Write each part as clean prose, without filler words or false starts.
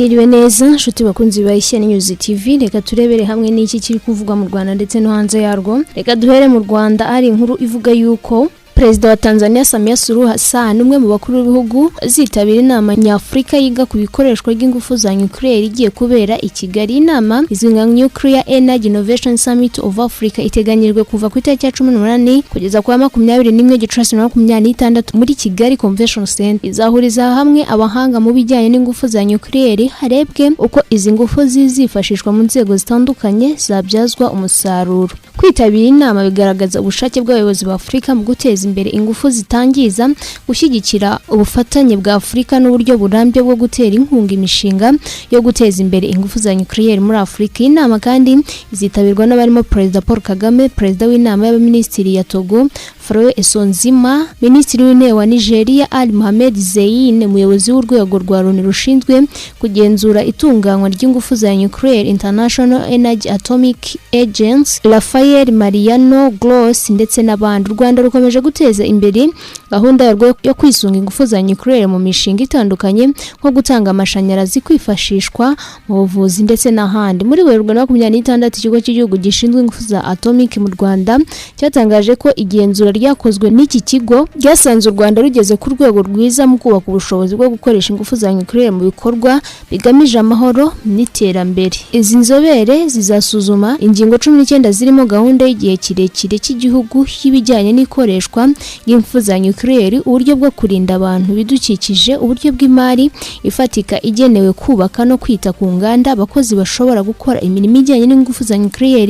Mwiriwe neza nshuti bakunzi ba Ishya News TV, reka turebere hamwe n'iki kiri kuvugwa mu Rwanda ndetse no hanze yarwo. Reka duhere mu Rwanda, ari inkuru ivuga yuko Perezida wa Tanzania Samia Suluhu Hassan umwe mu bakuru b'ibihugu zitabira inama nyafurika yiga ku bikoreshwa ry'ingufu za nuclear igiye kubera i Kigali. Inama izwi nka Nuclear Energy Innovation Summit of Africa iteganyijwe kuva ku itariki ya 18 kugeza ku 21 Gicurasi 2026 muri Kigali Convention Center. Izahuriza hamwe abahanga mu bijyanye n'ingufu za nuclear, harebwe uko izi ngufu zizifashishwa mu nzego zitandukanye zabyazwa umusaruro. Kwitabira inama bigaragaza ubushake bw'abayobozi ba Afrika mu guteza imbere ingufu zitangiza, gushyigikira ubufatanye bwa Afrika n'uburyo burambye bwo gutera inkunga imishinga yo guteza imbere ingufu za nuclear muri Afrika. Inama kandi izitabirwa n'abarimo Perezida Paul Kagame, Perezida w'inama y'abaminisitiri ya Togo Faroe Esonzima, Minisitiri w'Intebe wa Nigeria Ali Mohamed Zeyin, umuyobozi w'urwego rwa Loni rushinzwe kugenzura itunganywa ry'ingufu za nuclear International Energy Atomic Agency Rafael Mariano Gross ndetse n'abandi. U Rwanda rukomeje guteza imbere gahunda yo kwisunga ingufu za nuclear mu mishinga itandukanye nko gutanga amashanyarazi, kwifashishwa mu buvuzi ndetse n'ahandi. Muri Werurwe 2026 ikigo cy'igihugu gishinzwe ingufu za atomic mu Rwanda cyatangaje ko igenzura ryakozwe n'iki kigo ryasanze u Rwanda rugeze ku rwego rwiza mu kubaka ubushobozi bwo gukoresha ingufu za nuclear mu bikorwa bigamije amahoro n'iterambere. Izi nzobere zizasuzuma ingingo 19 zirimo gahunda y'igihe kirekire cy'igihugu y'ibijyanye n'ikoreshwa y'ingufu za nuclear, uburyo bwo kurinda abantu bidukikije, uburyo bw'imari ifatika igenewe kubaka no kwita ku nganda, abakozi bashobora gukora imirimo ijyanye n'ingufu za nuclear,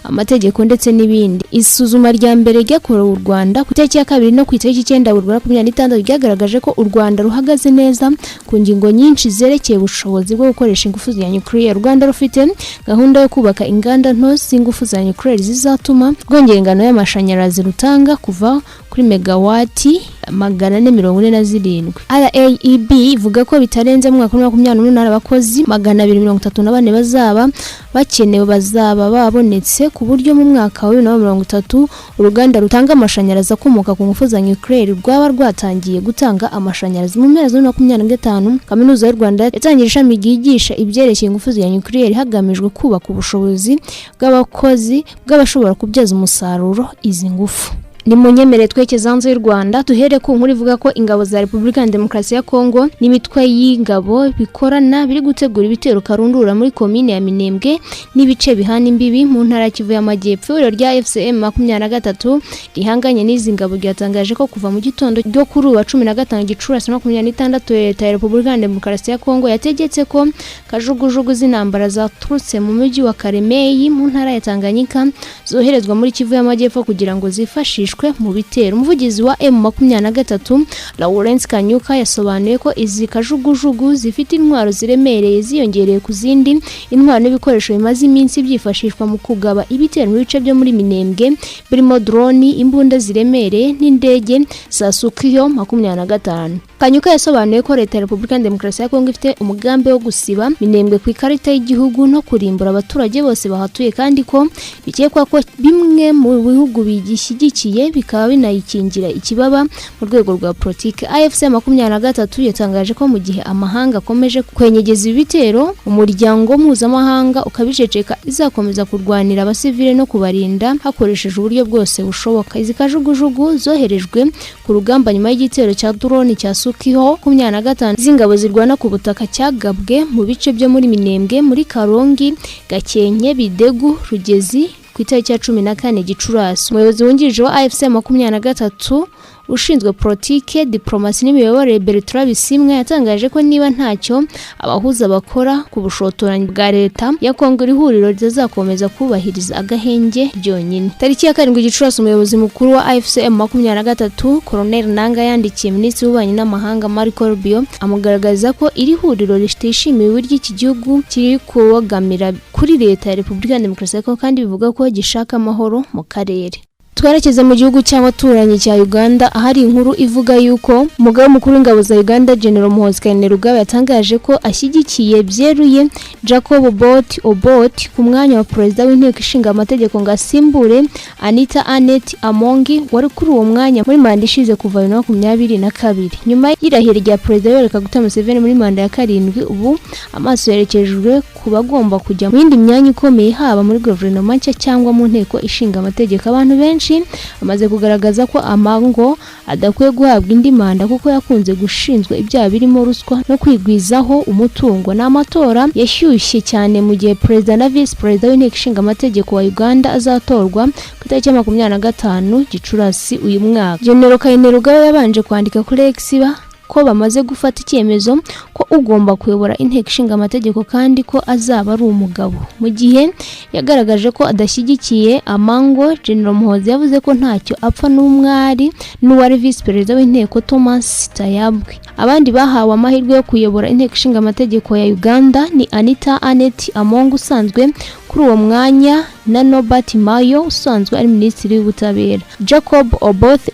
amategeko ndetse n'ibindi. Isuzuma rya mbere ryakorewe u Rwanda ku itariki ya 2 no ku itariki 9 2026 ryagaragaje ko u Rwanda ruhagaze neza ku ngingo nyinshi zerekeye ubushobozi bwo gukoresha ingufu za nuclear. U Rwanda rufite gahunda yo kubaka inganda nto z'ingufu za nuclear zizatuma rwongera ingano y'amashanyarazi rutanga kuva kuri megawati 447. RAEB ivuga ko bitarenze mu mwaka wa 2028 abakozi 234 bazaba bakenewe bazaba babonetse, ku buryo mu mwaka wa 2030 uruganda rutanga amashanyarazi akomoka ku ngufu za nuclear rwaba rwatangiye gutanga amashanyarazi. Mu mpera za 2025 Kaminuza y'u Rwanda yatangije ishami ryigisha ibyerekeye ingufu za nuclear hagamijwe kubaka ubushobozi bw'abakozi bw'abashobora kubyaza umusaruro izi ngufu. Ni munyemere twekeza hanze y'u Rwanda, duhere ku nkuru ivuga ko ingabo za Repubulika ya Demokarasi ya Kongo n'imitwe y'ingabo bikorana biri gutegura ibitero karundura muri komine ya Minembwe n'ibice bihana imbibi mu ntara ya Kivu y'Amajyepfo. Ihuriro rya FCM 23 rihanganye n'izi ngabo ryatangaje ko kuva mu gitondo ryo kuri uwa 15 Gicurasi 2026 Leta ya Repubulika ya Demokarasi ya Kongo yategetse ko kajugujugu z'intambara zaturutse mu mujyi wa Karemeyi mu ntara ya Tanganyika zoherezwa muri Kivu y'Amajyepfo kugira ngo zifashishwe mu bitero. Umuvugizi wa M23 Lawrence Kanyuka yasobanuye ko izi kajugujugu zifite intwaro ziremereye ziyongereye ku zindi intwaro n'ibikoresho bimaze iminsi byifashishwa mu kugaba ibitero mu bice byo muri Minembwe birimo drone, imbunda ziremereye n'indege za Sukiyo 25. Kanyuka yasobanuye ko Leta ya Repubulika ya Demokarasi ya Kongo ifite umugambi wo gusiba Minembwe ku ikarita y'igihugu no kurimbura abaturage bose bahatuye, kandi ko bikekwa ko bimwe mu bihugu bigishyigikiye bikaba binayikingira ikibaba mu rwego rwa politike. AFC 23 yatangaje ko mu gihe amahanga akomeje kwenyegeza ibitero, umuryango mpuzamahanga ukabiceceka izakomeza kurwanira abasivile no kubarinda hakoresheje uburyo bwose bushoboka. Izi kajugujugu zoherejwe ku rugamba nyuma y'igitero cya drone cya Sukiho 25 z'ingabo zirwana ku butaka cyagabwe mu bice byo muri Minembwe, muri Karongi, Gakenke, Bidegu, Rugezi ku itariki ya 14 Gicurasi. Umuyobozi wungirije wa AFC 23 ushinzwe politike, diplomasi n'imiyoborere Bertrand Bisimwa yatangaje ko niba ntacyo abahuza bakora ku bushotoranyi bwa Leta ya Kongo, ihuriro rizakomeza kubahiriza agahenge byonyine. Tariki ya 7 Gicurasi umuyobozi mukuru wa AFC 23 Colonel Nanga yandikiye Minisitiri w'Ububanyi n'Amahanga Marco Rubio amugaragaza ko iri huriro rishishimiye uburyo iki gihugu kiri kubogamira kuri Leta ya Repubulika ya Demokarasi ya Kongo kandi bivuga ko gishaka amahoro mu karere. Twarekeze mu gihugu cy'abaturanyi cya Uganda ahari inkuru ivuga yuko umugaba mukuru w'ingabo za Uganda General Muhoozi Kainerugaba yatangaje ko ashyigikiye byeruye Jacob Obote ku mwanya wa perezida w'inteko ishinga amategeko ngo asimbure Anita Anet Amongi wari kuri uwo mwanya muri manda ishize kuva 2022. Nyuma y'irahira rya perezida Yoweri Kaguta Museveni muri manda ya 7, ubu amaso yerekejwe ku bagomba kujya mu yindi myanya ikomeye haba muri guverinoma nshya cyangwa mu nteko ishinga amategeko. Abantu benshi amaze kugaragaza ko Amango adakwiye guhabwa indi manda kuko yakunze gushinzwa ibyaha birimo ruswa no kwigwizaho umutungo. N'amatora yashyushye cyane mu gihe perezida na vice perezida w'inteko ishinga amategeko wa Uganda azatorwa ku itariki 25 Gicurasi uyu mwaka. General Kainerugaba yabanje kwandika kuri X ko bamaze gufata icyemezo ko ugomba kuyobora inteko ishinga amategeko kandi ko azaba ari umugabo. Mu gihe yagaragaje ko adashyigikiye Amango, General Muhoozi yavuze ko ntacyo apfa n'umwari n'uwari vice perezida w'inteko Thomas Tayabwe. Abandi bahawe amahirwe yo kuyobora inteko ishinga amategeko ya Uganda ni Anita Anet Amongo usanzwe kuri uwo mwanya na Nobert Mayo usanzwe ari minisitiri w'ubutabera. Jacob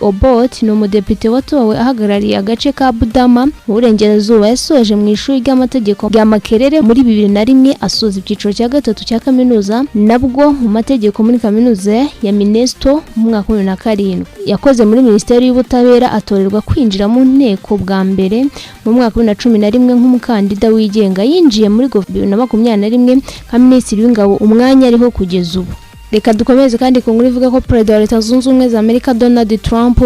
Obote ni umudepite watowe ahagarariye agace ka Budama mu burengerazuba. Yasoje mu ishuri ry'amategeko rya Makerere muri 2001 asoza icyiciro cya 3 cya kaminuza nabwo mu mategeko muri kaminuza ya Minnesota mu mwaka wa 2007. Yakoze muri minisiteri y'ubutabera atorerwa kwinjira mu nteko bwa mbere mu mwaka wa 2011 nk'umukandida wigenga. Yinjiye muri 2021 nka minisitiri w'ingabo umwanya ariho kugeza ubu. Reka dukomeze kandi ku nkuru ivuga ko Perezida wa Leta Zunze Ubumwe za Amerika Donald Trump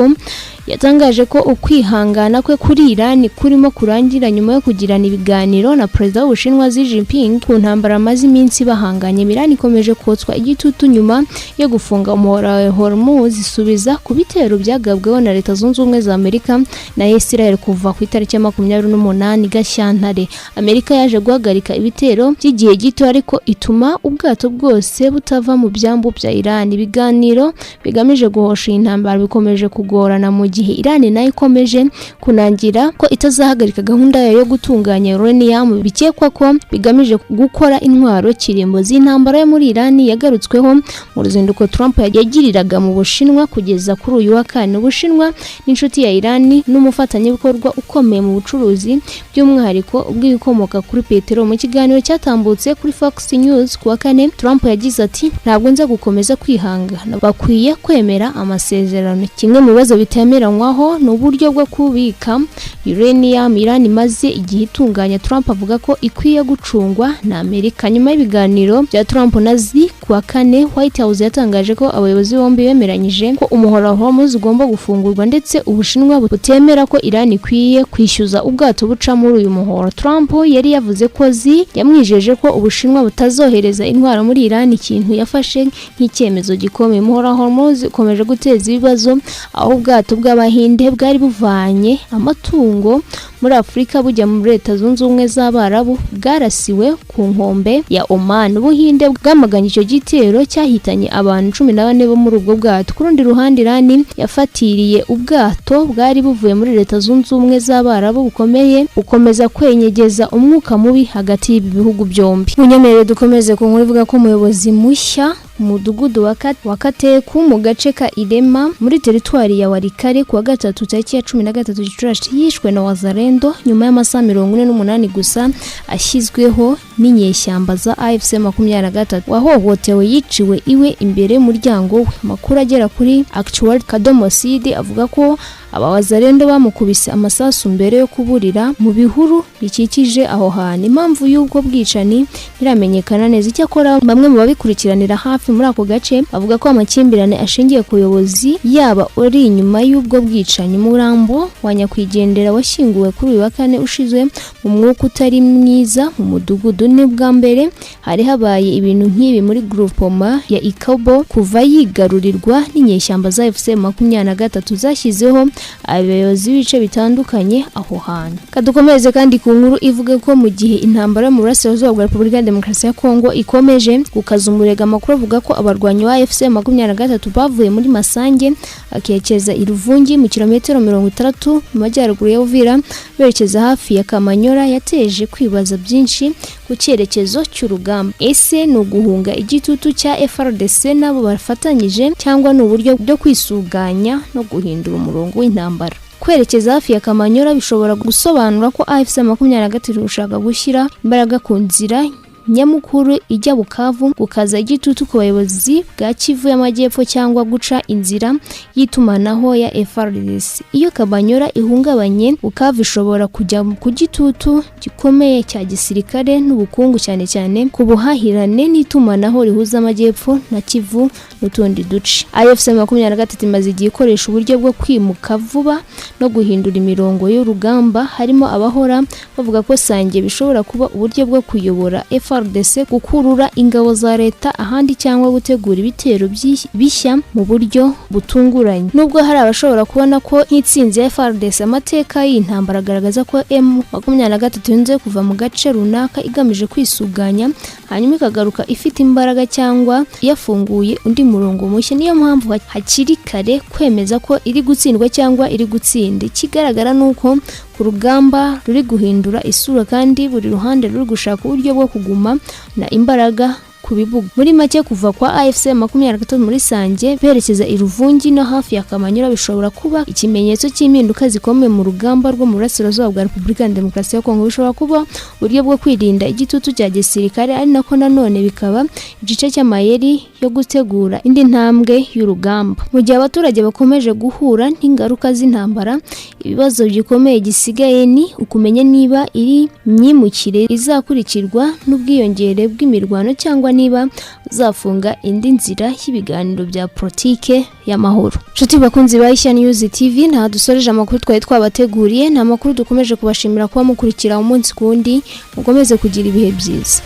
yatangaje ko ukwihangana kwe kuri Iran kurimo kurangira nyuma yo kugirana ibiganiro na Perezida w'Ubushinwa Xi Jinping ku ntambara amaze iminsi bahanganye. Iran ikomeje kotswa igitutu nyuma yo gufunga umuhora wa Hormuz isubiza ku bitero byagabweho na Leta Zunze Ubumwe za Amerika na Israel kuva ku itariki 28 Gashyantare. Amerika yaje guhagarika ibitero by'igihe gito ariko ituma ubwato bwose butava mu byambu bya Iran. Ibiganiro bigamije guhosha intambara bikomeje kugorana mu gihe Iran nayo ikomeje kunangira ko itazahagarika gahunda yayo yo gutunganya uranium bikekwa ko bigamije gukora intwaro kirimbo. Z'intambara yo muri Iran yagarutsweho mu ruzinduko Trump yagiriraga mu Bushinwa kugeza kuri uyu wa kane. Ubushinwa n'inshuti ya Iran n'umufatanyabikorwa ukomeye mu bucuruzi by'umwihariko ubw'ibikomoka kuri peteroli. Mu kiganiro cyatambutse kuri Fox News ku wa kane, Trump yagize ati ntabwo nza gukomeza kwihangana, bakwiye kwemera amasezerano. Kimwe mu bibazo bitemeranywaho ni uburyo bwo kubika uranium Iran imaze igihe itunganya. Trump avuga ko ikwiye gucungwa na Amerika. Nyuma y'ibiganiro bya Trump na Xi ku wa kane, White House yatangaje ko abayobozi bombi bemeranyije ko umuhora wa Hormuz ugomba gufungurwa ndetse Ubushinwa butemera ko Iran ikwiye kwishyuza ubwato buca muri uyu muhora. Trump yari yavuze ko Xi yamwijeje ko Ubushinwa butazohereza intwaro muri Iran, ikintu yafashe nk'icyemezo gikomeye. Umuhora wa Hormuz ukomeje guteza ibibazo aho ubwato bw'Abahinde bwari buvanye amatungo muri Afurika bujya muri Leta Zunze Ubumwe z'Abarabu bwarasiwe ku nkombe ya Oman. Ubuhinde bwamaganye icyo gitero cyahitanye abantu 14 bo muri ubwo bwato. Ku rundi ruhande Iran yafatiriye ubwato bwari buvuye muri Leta Zunze Ubumwe z'Abarabu bukomeza kwenyegeza umwuka mubi hagati y'ibi bihugu byombi. Munyemerere dukomeze ku nkuru ivuga ko umuyobozi mushya umudugudu wa Kateku mu gace ka Irema muri teritwari ya Warikare ku wa gatatu tariki ya 13 Gicurasi yishwe na wazalendo nyuma y'amasaha 48 gusa ashyizweho n'inyeshyamba za AFC 23. Wahohotewe yiciwe iwe imbere muryango we. Makuru agera kuri Actual Kadomoside avuga ko aba wazalendo bamukubise amasasu mbere yo kuburira mu bihuru bikikije aho hantu. Impamvu y'ubwo bwicani iramenyekana neza. Icyakora bamwe mu babikurikiranira hafi muri ako gace bavuga ko amakimbirane ashingiye ku buyobozi yaba uri inyuma y'ubwo bwicanyi. Murambo wa nyakwigendera washyinguwe kuri uyu wa kane ushizwe mu mwuka utari mwiza mu mudugudu. Ni bwa mbere hari habaye ibintu nk'ibi muri groupement ya Ingabo kuva yigarurirwa n'inyeshyamba za FC 23 zashyizeho abayobozi b'ibice bitandukanye aho hantu. Kadukomeze kandi ku nkuru ivuga ko mu gihe intambara mu burasirazuba bwa Repubulika ya Demokarasi ya Kongo ikomeje gukaza umurega, amakuru avuga ko abarwanyi ba FC 23 bavuye muri Masange akiyekeza Iruvungi mu kilometero 60 mu majyaruguru ya Uvira berekeza hafi ya Kamanyora, yateje kwibaza byinshi ku cyerekezo cy'urugamba. Ese ni uguhunga igitutu cya RDC nabo bafatanyije cyangwa ni uburyo bwo kwisuganya no guhindura umurongo w'intambara? Kwerekeza hafi ya Kamanyora bishobora gusobanura ko AFC 23 ushaka gushyira imbaraga ku nzira nyamukuru ijya Bukavu, gukaza igitutu ku bayobozi bwa Kivu y'Amajyepfo cyangwa guca inzira y'itumanaho ya FRDC. Iyo Kamanyora ihungabanye, Bukavu ishobora kujya ku gitutu gikomeye cya gisirikare n'ubukungu, cyane cyane ku buhahirane n'itumanaho rihuza Amajyepfo na Kivu n'utundi duce. AFC 23 imaze igihe ikoresha uburyo bwo kwimuka vuba no guhindura imirongo y'urugamba, harimo abahora bavuga ko Sange bishobora kuba uburyo bwo kuyobora RDC, gukurura ingabo za Leta ahandi cyangwa gutegura ibitero bishya mu buryo butunguranye. Nubwo hari abashobora kubona ko nk'itsinzi ya RDC, amateka y'intambara agaragaza ko M23 yunze kuva mu gace runaka igamije kwisuganya hanyuma ikagaruka ifite imbaraga cyangwa yafunguye undi murongo mushya. Niyo mpamvu hakiri kare kwemeza ko iri gutsindwa cyangwa iri gutsinda. Ikigaragara nuko ku rugamba ruri guhindura isura kandi buri ruhande ruri gushaka uburyo bwo kuguma na imbaraga ku bibuga. Muri make, kuva kwa AFC 23 muri Sange berekeza Iruvungi no hafi ya Kamanyora bishobora kuba ikimenyetso cy'impinduka zikomeye mu rugamba rwo mu burasirazuba bwa Repubulika ya Demokarasi ya Kongo. Bishobora kuba uburyo bwo kwirinda igitutu cya gisirikare, ari nako nanone bikaba igice cy'amayeri yo gutegura indi ntambwe y'urugamba. Mu gihe abaturage bakomeje guhura n'ingaruka z'intambara, ibibazo bikomeye gisigaye ni ukumenya niba iri myimukire izakurikirwa n'ubwiyongere bw'imirwano cyangwa niba uzafunga indi nzira y'ibiganiro bya politike y'amahoro. Nshuti bakunzi ba Ishya News TV, nta dusoreje amakuru twari twabateguriye. Nta makuru dukomeje kubashimira kuba mukurikira umunsi kundi, mukomeze kugira ibihe byiza.